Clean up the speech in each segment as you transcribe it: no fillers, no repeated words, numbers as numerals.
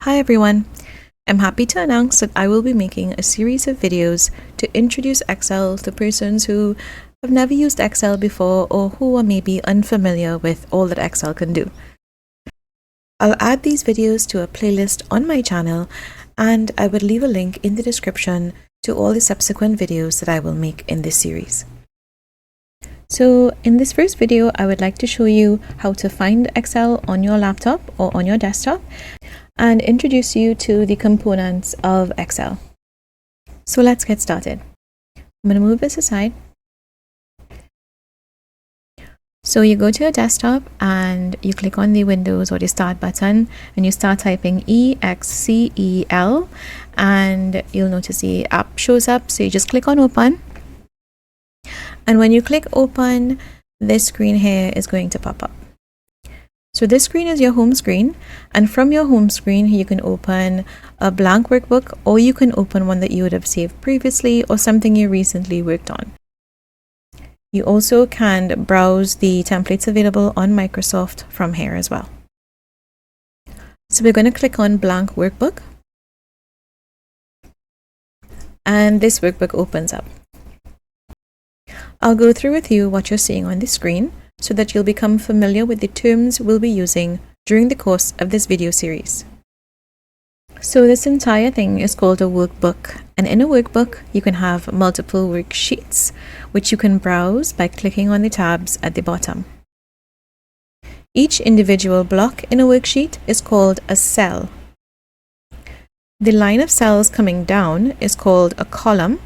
Hi everyone! I'm happy to announce that I will be making a series of videos to introduce Excel to persons who have never used Excel before or who are maybe unfamiliar with all that Excel can do. I'll add these videos to a playlist on my channel, and I would leave a link in the description to all the subsequent videos that I will make in this series. So in this first video, I would like to show you how to find Excel on your laptop or on your desktop and introduce you to the components of Excel. So let's get started. I'm going to move this aside. So you go to your desktop and you click on the Windows or the Start button and you start typing EXCEL, and you'll notice the app shows up. So you just click on Open. And when you click Open, this screen here is going to pop up. So this screen is your home screen, and from your home screen you can open a blank workbook, or you can open one that you would have saved previously or something you recently worked on. You also can browse the templates available on Microsoft from here as well. So we're going to click on blank workbook, and this workbook opens up. I'll go through with you what you're seeing on the screen so that you'll become familiar with the terms we'll be using during the course of this video series. So this entire thing is called a workbook, and in a workbook you can have multiple worksheets which you can browse by clicking on the tabs at the bottom. Each individual block in a worksheet is called a cell. The line of cells coming down is called a column,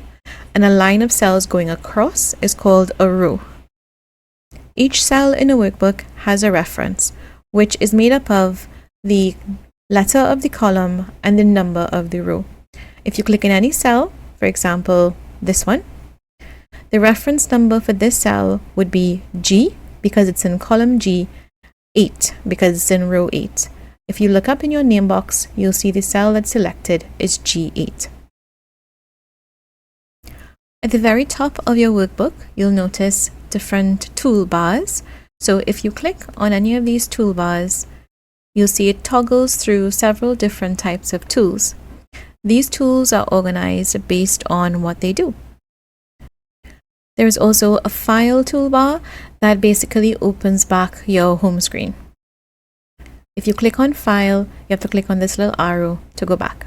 and a line of cells going across is called a row. Each cell in a workbook has a reference, which is made up of the letter of the column and the number of the row. If you click in any cell, for example, this one, the reference number for this cell would be G because it's in column G, 8 because it's in row 8. If you look up in your name box, you'll see the cell that's selected is G8. At the very top of your workbook, you'll notice different toolbars. So if you click on any of these toolbars, you'll see it toggles through several different types of tools. These tools are organized based on what they do. There is also a file toolbar that basically opens back your home screen. If you click on File, you have to click on this little arrow to go back.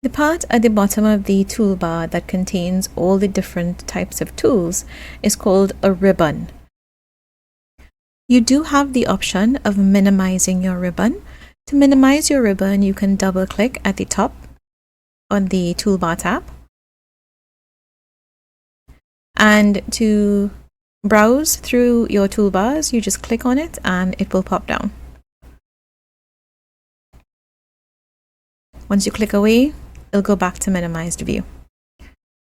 The part at the bottom of the toolbar that contains all the different types of tools is called a ribbon. You do have the option of minimizing your ribbon. To minimize your ribbon, you can double click at the top on the toolbar tab. And to browse through your toolbars, you just click on it and it will pop down. Once you click away, it'll go back to minimized view.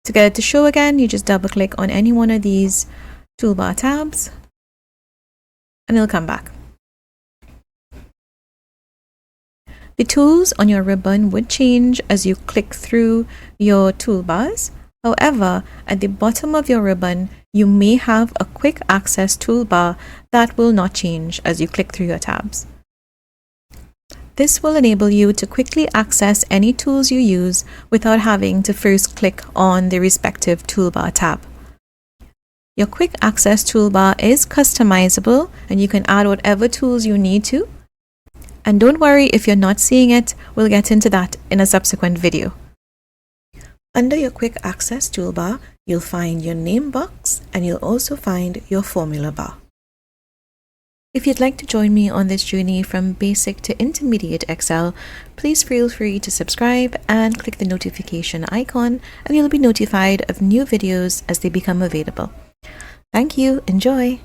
To get it to show again, you just double click on any one of these toolbar tabs and it'll come back. The tools on your ribbon would change as you click through your toolbars. However, at the bottom of your ribbon, you may have a quick access toolbar that will not change as you click through your tabs. This will enable you to quickly access any tools you use without having to first click on the respective toolbar tab. Your quick access toolbar is customizable and you can add whatever tools you need to. And don't worry if you're not seeing it, we'll get into that in a subsequent video. Under your quick access toolbar, you'll find your name box and you'll also find your formula bar. If you'd like to join me on this journey from basic to intermediate Excel, please feel free to subscribe and click the notification icon, and you'll be notified of new videos as they become available. Thank you. Enjoy!